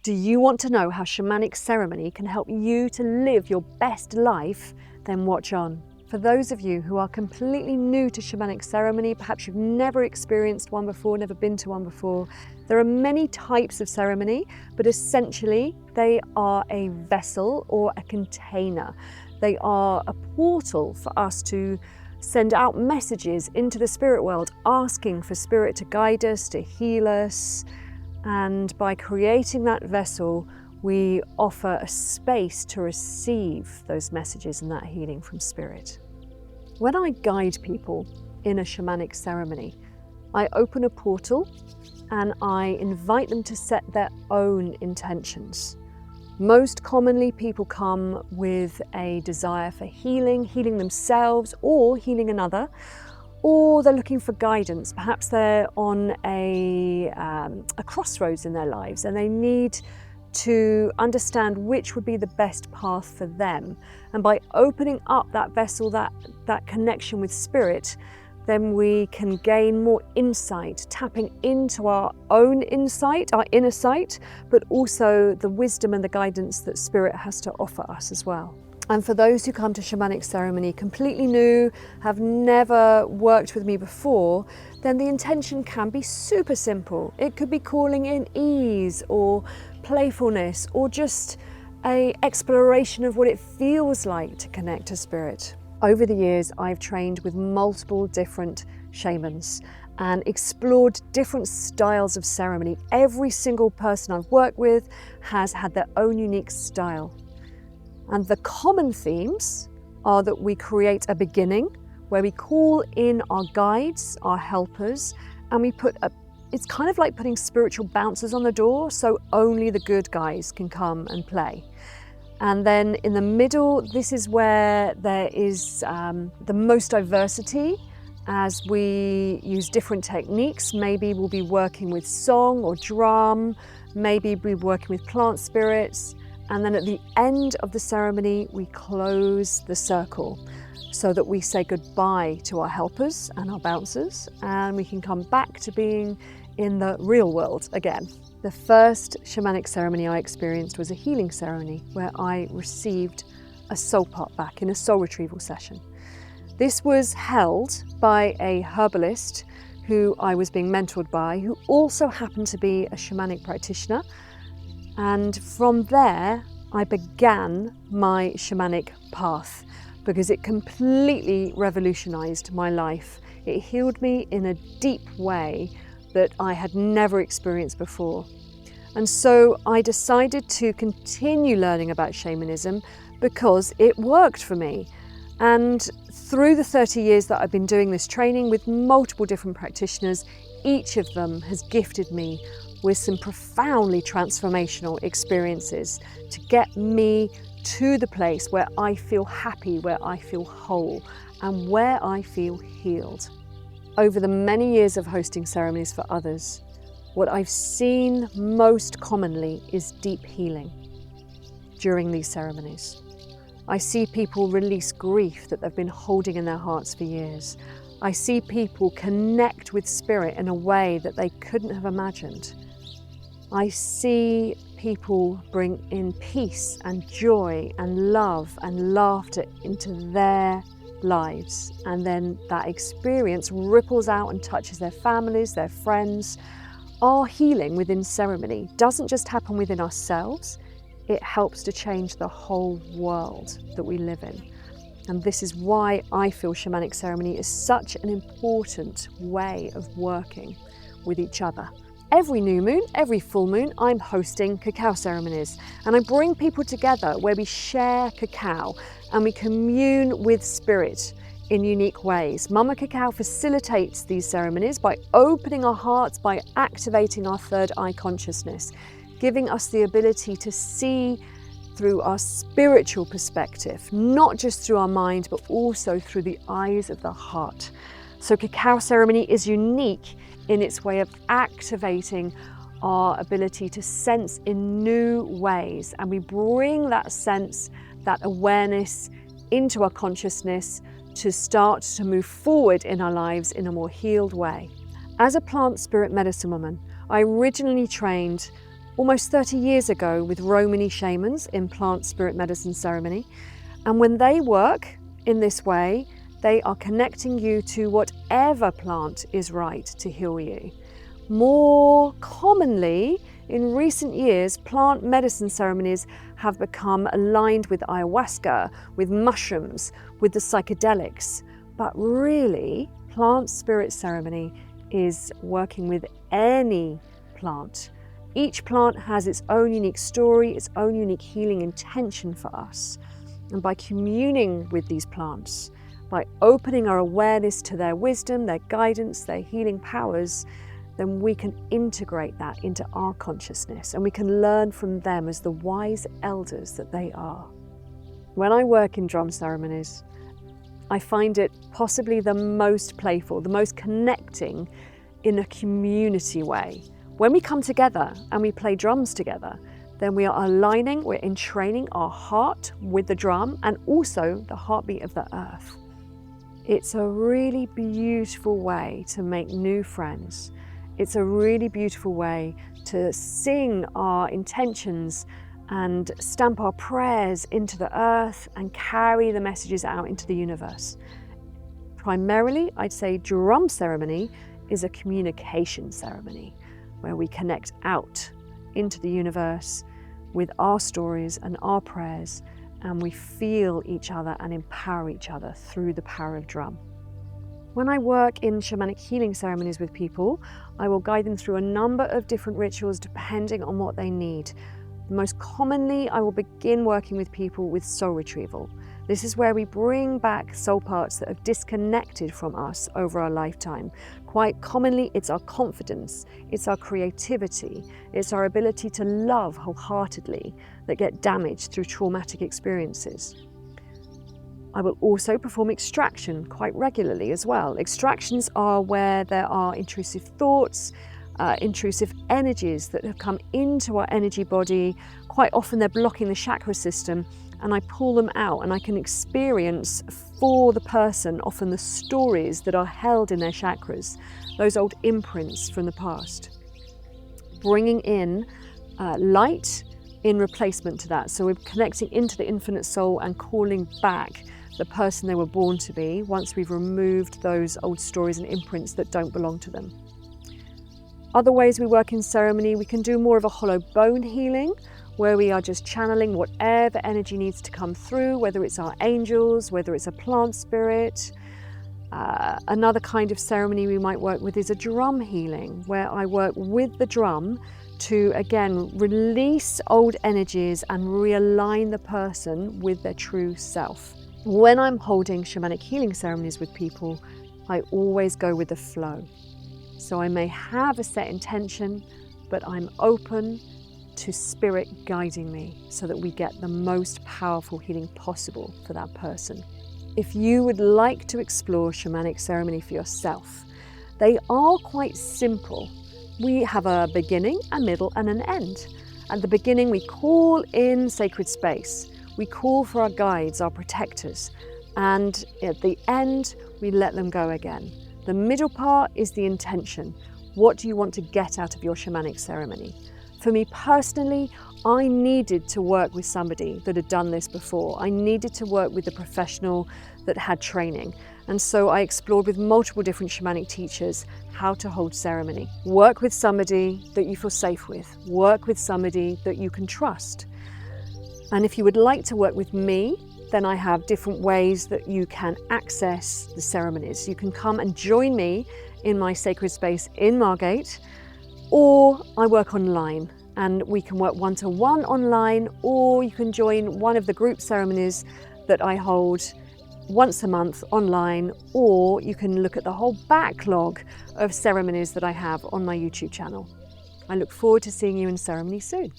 Do you want to know how shamanic ceremony can help you to live your best life? Then watch on. For those of you who are completely new to shamanic ceremony, perhaps you've never experienced one before, never been to one before, there are many types of ceremony, but essentially they are a vessel or a container. They are a portal for us to send out messages into the spirit world, asking for spirit to guide us, to heal us. And by creating that vessel, we offer a space to receive those messages and that healing from spirit. When I guide people in a shamanic ceremony, I open a portal and I invite them to set their own intentions. Most commonly, people come with a desire for healing themselves or healing another, or they're looking for guidance. Perhaps they're on a crossroads in their lives and they need to understand which would be the best path for them. And by opening up that vessel, that connection with spirit, then we can gain more insight, tapping into our own insight, our inner sight, but also the wisdom and the guidance that spirit has to offer us as well. And for those who come to shamanic ceremony completely new, have never worked with me before, then the intention can be super simple. It could be calling in ease or playfulness or just an exploration of what it feels like to connect to spirit. Over the years, I've trained with multiple different shamans and explored different styles of ceremony. Every single person I've worked with has had their own unique style. And the common themes are that we create a beginning where we call in our guides, our helpers, and we put it's kind of like putting spiritual bouncers on the door, so only the good guys can come and play. And then in the middle, this is where there is the most diversity as we use different techniques. Maybe we'll be working with song or drum, maybe we'll be working with plant spirits. And then at the end of the ceremony, we close the circle so that we say goodbye to our helpers and our bouncers, and we can come back to being in the real world again. The first shamanic ceremony I experienced was a healing ceremony where I received a soul part back in a soul retrieval session. This was held by a herbalist who I was being mentored by, who also happened to be a shamanic practitioner. And from there, I began my shamanic path because it completely revolutionized my life. It healed me in a deep way that I had never experienced before. And so I decided to continue learning about shamanism because it worked for me. And through the 30 years that I've been doing this training with multiple different practitioners, each of them has gifted me with some profoundly transformational experiences to get me to the place where I feel happy, where I feel whole, and where I feel healed. Over the many years of hosting ceremonies for others, what I've seen most commonly is deep healing during these ceremonies. I see people release grief that they've been holding in their hearts for years. I see people connect with spirit in a way that they couldn't have imagined. I see people bring in peace and joy and love and laughter into their lives, and then that experience ripples out and touches their families, their friends. Our healing within ceremony doesn't just happen within ourselves, it helps to change the whole world that we live in. And this is why I feel shamanic ceremony is such an important way of working with each other. Every new moon, every full moon, I'm hosting cacao ceremonies, and I bring people together where we share cacao and we commune with spirit in unique ways. Mama Cacao facilitates these ceremonies by opening our hearts, by activating our third eye consciousness, giving us the ability to see through our spiritual perspective, not just through our mind, but also through the eyes of the heart. So cacao ceremony is unique in its way of activating our ability to sense in new ways. And we bring that sense, that awareness into our consciousness to start to move forward in our lives in a more healed way. As a plant spirit medicine woman, I originally trained almost 30 years ago with Romani shamans in plant spirit medicine ceremony. And when they work in this way, they are connecting you to whatever plant is right to heal you. More commonly, in recent years, plant medicine ceremonies have become aligned with ayahuasca, with mushrooms, with the psychedelics. But really, plant spirit ceremony is working with any plant. Each plant has its own unique story, its own unique healing intention for us. And by communing with these plants, by opening our awareness to their wisdom, their guidance, their healing powers, then we can integrate that into our consciousness and we can learn from them as the wise elders that they are. When I work in drum ceremonies, I find it possibly the most playful, the most connecting in a community way. When we come together and we play drums together, then we are aligning, we're entraining our heart with the drum and also the heartbeat of the earth. It's a really beautiful way to make new friends. It's a really beautiful way to sing our intentions and stamp our prayers into the earth and carry the messages out into the universe. Primarily, I'd say drum ceremony is a communication ceremony where we connect out into the universe with our stories and our prayers, and we feel each other and empower each other through the power of drum. When I work in shamanic healing ceremonies with people, I will guide them through a number of different rituals depending on what they need. Most commonly, I will begin working with people with soul retrieval. This is where we bring back soul parts that have disconnected from us over our lifetime. Quite commonly, it's our confidence, it's our creativity, it's our ability to love wholeheartedly that get damaged through traumatic experiences. I will also perform extraction quite regularly as well. Extractions are where there are intrusive thoughts, intrusive energies that have come into our energy body. Quite often they're blocking the chakra system, and I pull them out and I can experience for the person often the stories that are held in their chakras, those old imprints from the past. Bringing in light in replacement to that. So we're connecting into the infinite soul and calling back the person they were born to be once we've removed those old stories and imprints that don't belong to them. Other ways we work in ceremony, we can do more of a hollow bone healing, where we are just channeling whatever energy needs to come through, whether it's our angels, whether it's a plant spirit. Another kind of ceremony we might work with is a drum healing, where I work with the drum to, again, release old energies and realign the person with their true self. When I'm holding shamanic healing ceremonies with people, I always go with the flow. So I may have a set intention, but I'm open to spirit guiding me so that we get the most powerful healing possible for that person. If you would like to explore shamanic ceremony for yourself, they are quite simple. We have a beginning, a middle, and an end. At the beginning, we call in sacred space. We call for our guides, our protectors, and at the end, we let them go again. The middle part is the intention. What do you want to get out of your shamanic ceremony? For me personally, I needed to work with somebody that had done this before. I needed to work with a professional that had training. And so I explored with multiple different shamanic teachers how to hold ceremony. Work with somebody that you feel safe with. Work with somebody that you can trust. And if you would like to work with me, then I have different ways that you can access the ceremonies. You can come and join me in my sacred space in Margate, or I work online, and we can work one-to-one online, or you can join one of the group ceremonies that I hold once a month online, or you can look at the whole backlog of ceremonies that I have on my YouTube channel. I look forward to seeing you in ceremony soon.